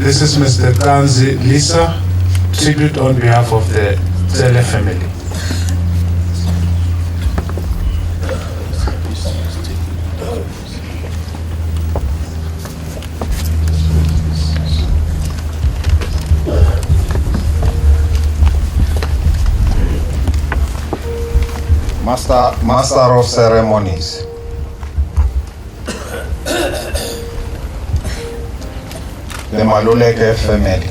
This is Mr. Canzi Lisa, tribute on behalf of the Tsele family. Master of Ceremonies, the MALULEKE family,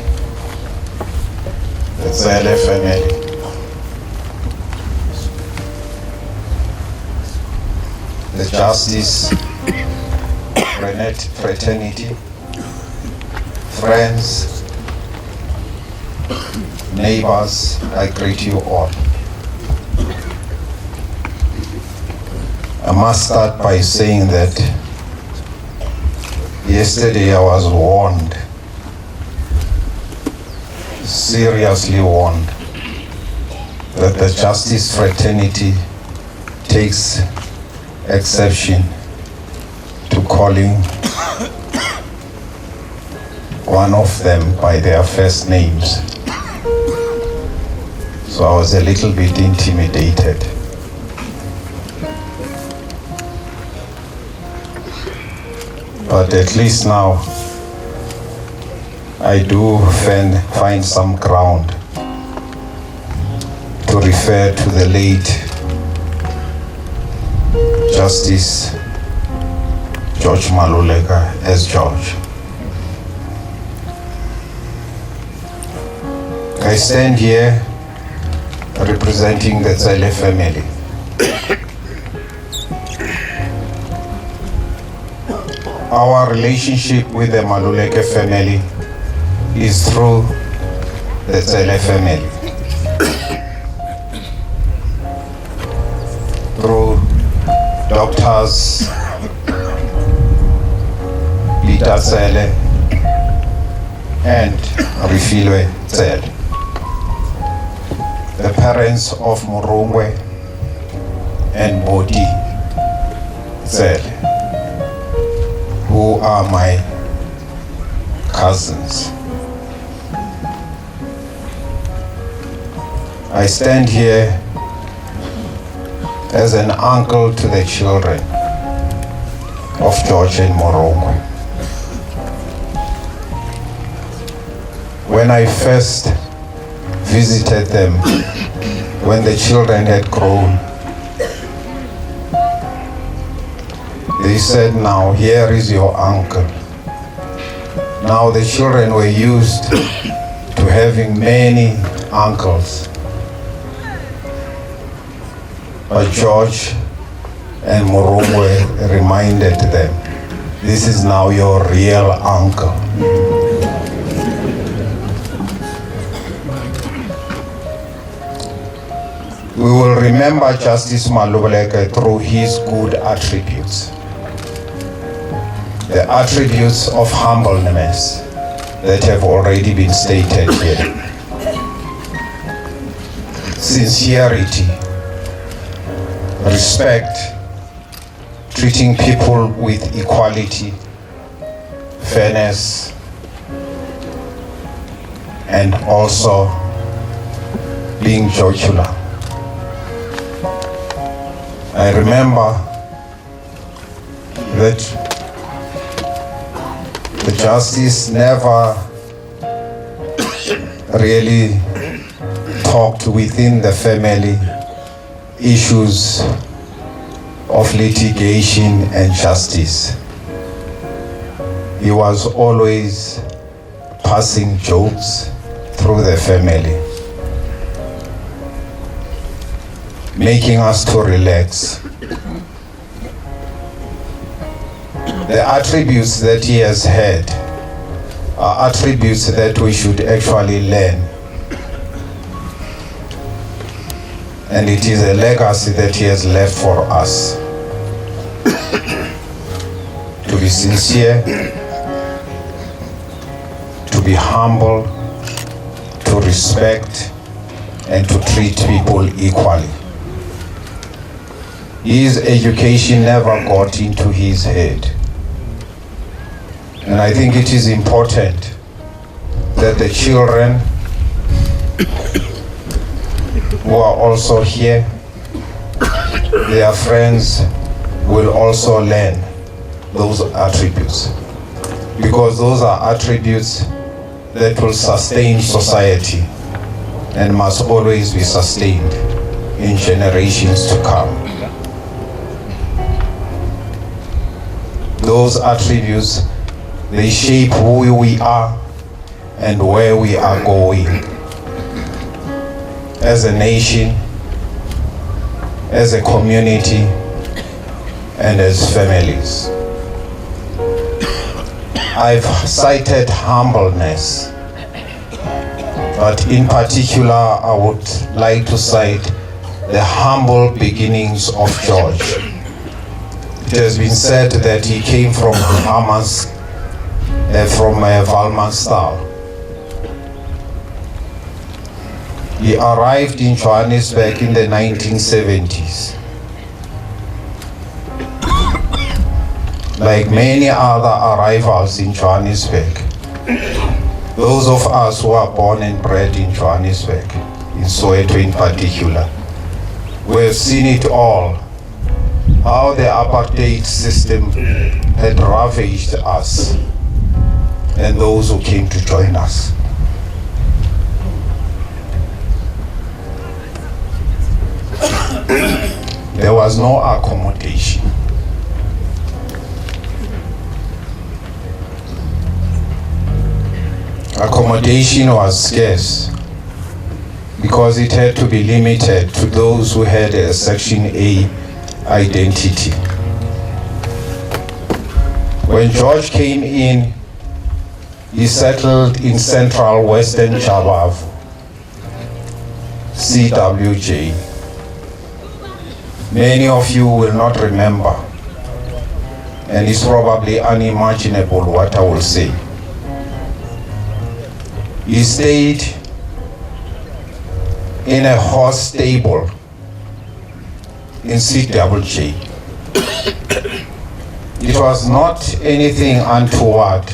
the Tsele family, the Justice fraternity, friends, neighbors, I greet you all. I must start by saying that yesterday I was warned, seriously warned, that the Justice fraternity takes exception to calling one of them by their first names. So I was a little bit intimidated. But at least now, I do find some ground to refer to the late Justice George MALULEKE as George. I stand here representing the Tsele family. Our relationship with the MALULEKE family is through the Tsele family. Through doctors, Peter Tsele and Rifilwe Tsele, the parents of Morongwe and Bodi Tsele, who are my cousins. I stand here as an uncle to the children of George and Morongwe. When I first visited them, when the children had grown, they said, now here is your uncle. Now the children were used to having many uncles. But George and Morongwe reminded them, this is now your real uncle. We will remember Justice MALULEKE through his good attributes. The attributes of humbleness that have already been stated here. Sincerity, respect, treating people with equality, fairness, and also being jocular. I remember that the Justice never really talked within the family issues of litigation and justice. He was always passing jokes through the family, making us to relax. The attributes that he has had are attributes that we should actually learn. And it is a legacy that he has left for us. To be sincere, to be humble, to respect, and to treat people equally. His education never got into his head. And I think it is important that the children who are also here, their friends, will also learn those attributes, because those are attributes that will sustain society and must always be sustained in generations to come. Those attributes, they shape who we are and where we are going as a nation, as a community, and as families. I've cited humbleness, but in particular, I would like to cite the humble beginnings of George. It has been said that he came from Valmanstal. He arrived in Johannesburg in the 1970s. Like many other arrivals in Johannesburg, those of us who are born and bred in Johannesburg, in Soweto in particular, we have seen it all, how the apartheid system had ravaged us and those who came to join us. There was no accommodation. Accommodation was scarce because it had to be limited to those who had a Section A identity. When George came in, he settled in Central Western Jabavu, CWJ. Many of you will not remember, and it's probably unimaginable what I will say. He stayed in a horse stable in CWJ. It was not anything untoward,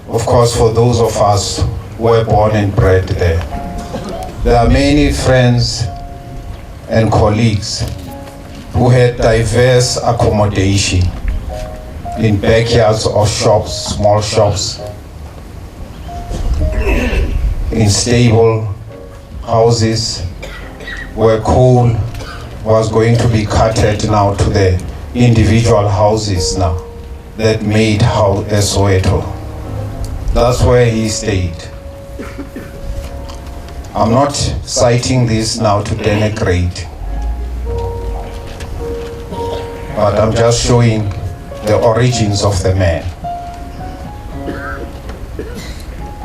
of course, for those of us who were born and bred there. There are many friends and colleagues who had diverse accommodation in backyards of shops, small shops, in stable houses where coal was going to be carted now to the individual houses now that made Soweto. That's where he stayed. I'm not citing this now to denigrate, but I'm just showing the origins of the man.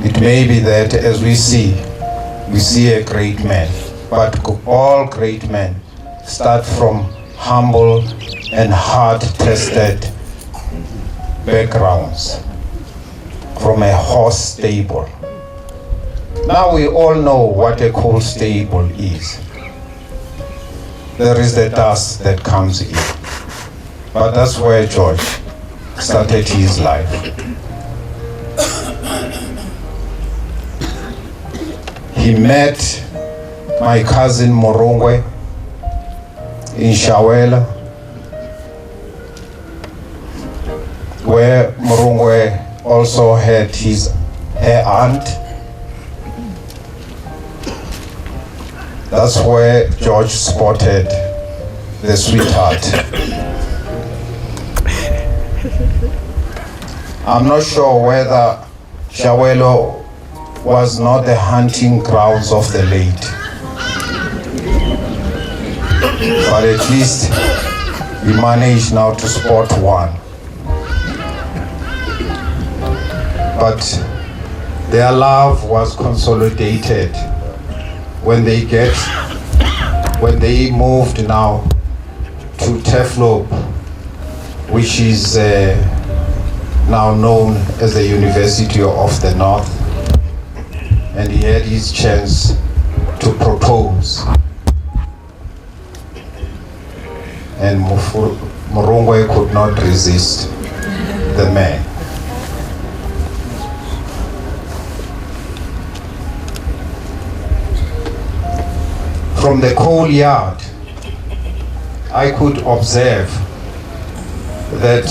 It may be that as we see a great man, but all great men start from humble and hard-tested backgrounds, from a horse stable. Now we all know what a coal stable is. There is the dust that comes in. But that's where George started his life. He met my cousin Morongwe in Shawela, where Morongwe also had her aunt. That's where George spotted the sweetheart. I'm not sure whether Shawelo was not the hunting grounds of the late, but at least we managed now to spot one. But their love was consolidated when they moved now to Teflob, which is now known as the University of the North, and he had his chance to propose. And Morongwe could not resist the man. from the coal yard, I could observe that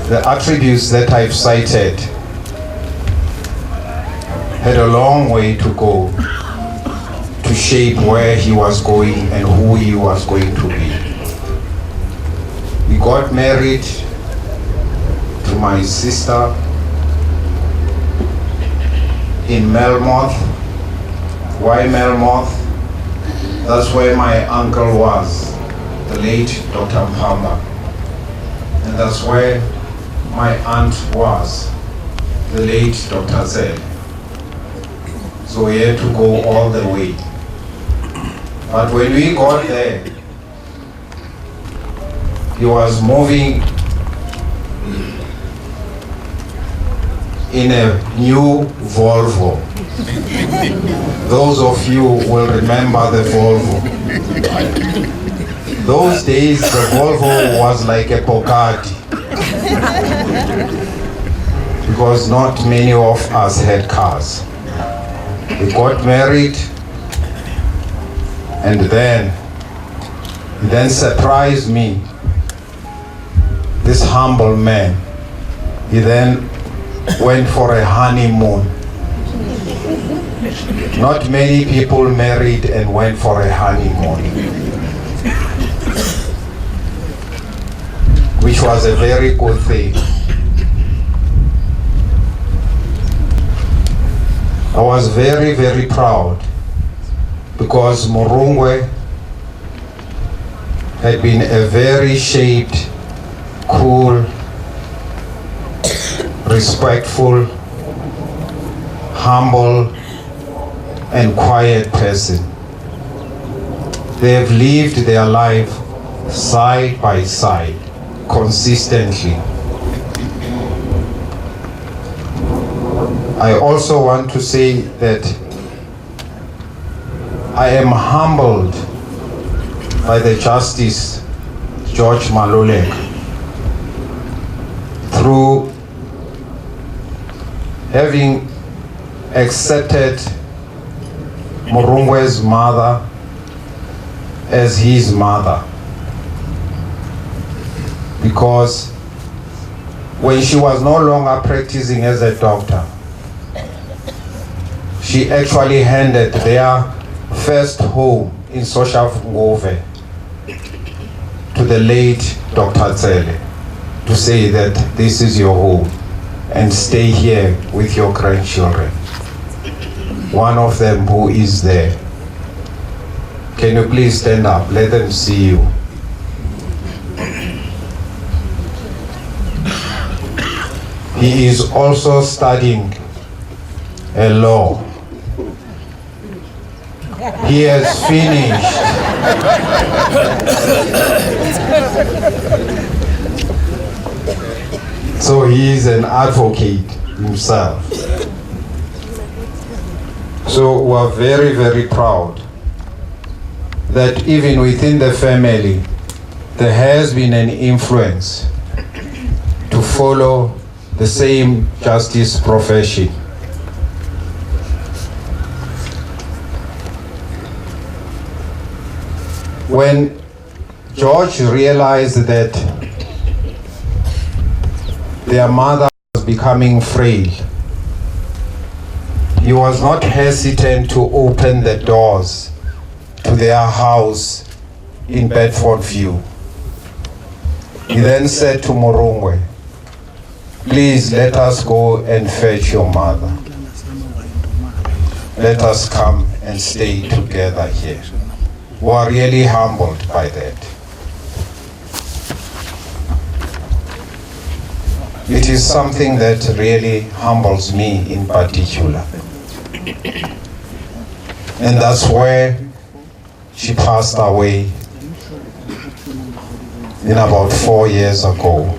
the attributes that I've cited had a long way to go to shape where he was going and who he was going to be. He got married to my sister in Melmoth. Why Melmoth? That's where my uncle was, the late Dr. Mpamba. And that's where my aunt was, the late Dr. Zed. So we had to go all the way. But when we got there, he was moving in a new Volvo. Those of you will remember the Volvo. Those days the Volvo was like a Bugatti, because not many of us had cars. He got married, and then surprised me, this humble man. He then went for a honeymoon. Not many people married and went for a honeymoon, which was a very good thing. I was very, very proud, because Murungwe had been a very shaped, cool, respectful, humble, and quiet person. They have lived their life side by side, consistently. I also want to say that I am humbled by the Justice George MALULEKE through having accepted Murungwe's mother as his mother, because when she was no longer practicing as a doctor, she actually handed their first home in Soshavngove to the late Dr. Tsele to say that this is your home and stay here with your grandchildren. One of them who is there. Can you please stand up? Let them see you. He is also studying a law. He has finished. So he is an advocate himself. So we are very, very proud that even within the family, there has been an influence to follow the same justice profession. When George realized that their mother was becoming frail, he was not hesitant to open the doors to their house in Bedfordview. He then said to Murungwe, please let us go and fetch your mother. Let us come and stay together here. We are really humbled by that. It is something that really humbles me in particular. And that's where she passed away in about 4 years ago.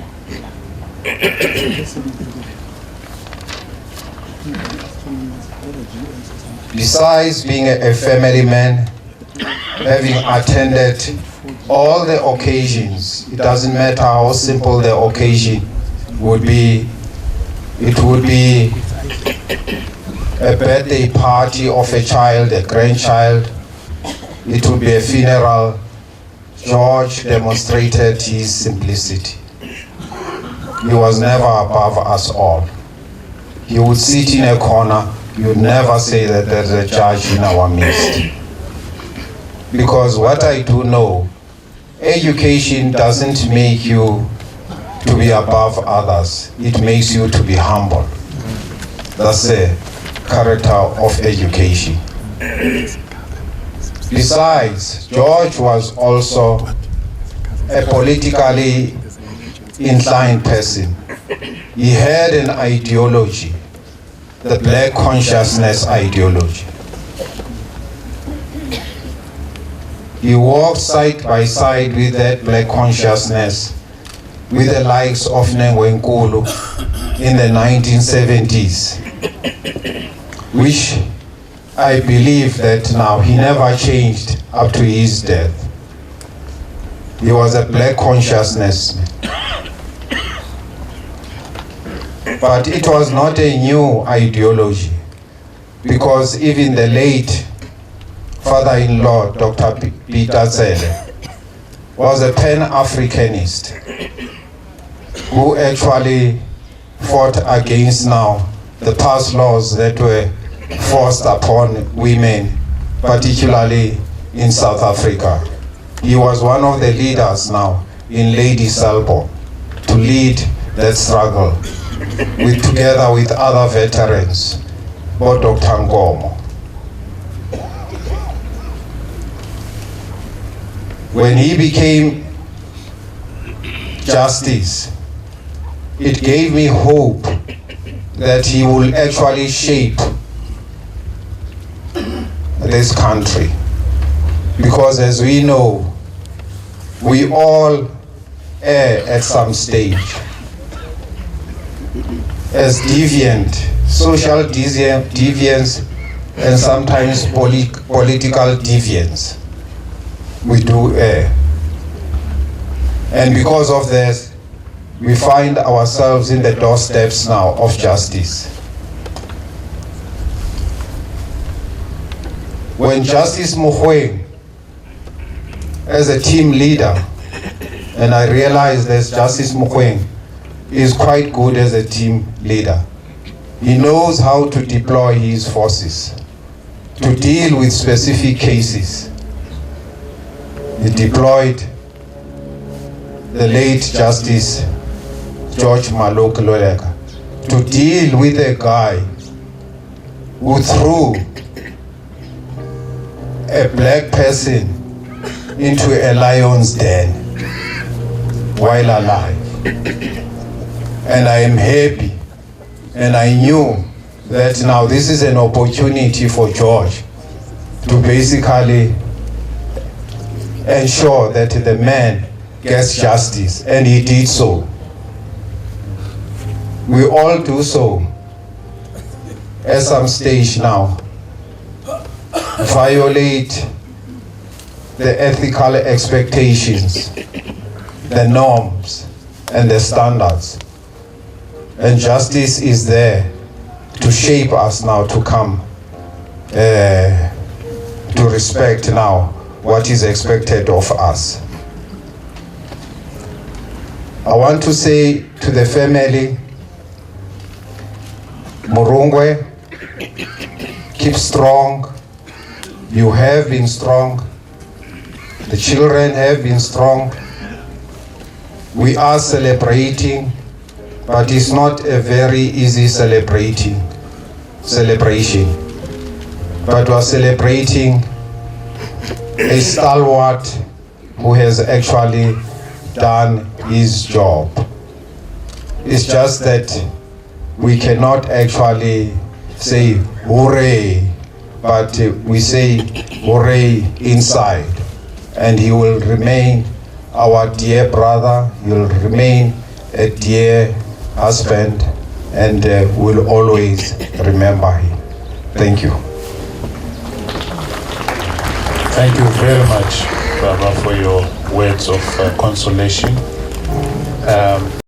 Besides being a family man, having attended all the occasions, it doesn't matter how simple the occasion would be, it would be a birthday party of a child, a grandchild, it would be a funeral, George demonstrated his simplicity. He was never above us all. He would sit in a corner. You would never say that there's a judge in our midst. Because what I do know, education doesn't make you to be above others. It makes you to be humble. That's the character of education. Besides, George was also a politically inclined person. He had an ideology, the black consciousness ideology. He walked side by side with that black consciousness with the likes of Nkulu in the 1970s, which I believe that now he never changed up to his death. He was a black consciousness. But it was not a new ideology, because even the late father-in-law, Dr. Peter Zelle, was a Pan-Africanist who actually fought against now the past laws that were forced upon women, particularly in South Africa. He was one of the leaders now in Lady Selborne to lead that struggle together with other veterans, but Dr. Ngomo. When he became justice, it gave me hope that he will actually shape this country. Because as we know, we all err at some stage. As deviant, social deviants, and sometimes political deviants, we do err. And because of this, we find ourselves in the doorsteps now of justice. When Justice Mogoeng, as a team leader, and I realize that Justice Mogoeng is quite good as a team leader. He knows how to deploy his forces to deal with specific cases. He deployed the late Justice George MALULEKE to deal with a guy who threw a black person into a lion's den while alive. And I am happy, and I knew that now this is an opportunity for George to basically ensure that the man gets justice, and he did so. We all do so at some stage now, violate the ethical expectations, the norms, and the standards. And justice is there to shape us now to come to respect now what is expected of us. I want to say to the family, Murungwe, keep strong. You have been strong. The children have been strong. We are celebrating, but it's not a very easy celebration. But we're celebrating a stalwart who has actually done his job. It's just that we cannot actually say hooray, but we say hooray inside. And he will remain our dear brother, he will remain a dear husband, and we'll always remember him. Thank you. Thank you very much, Baba, for your words of consolation.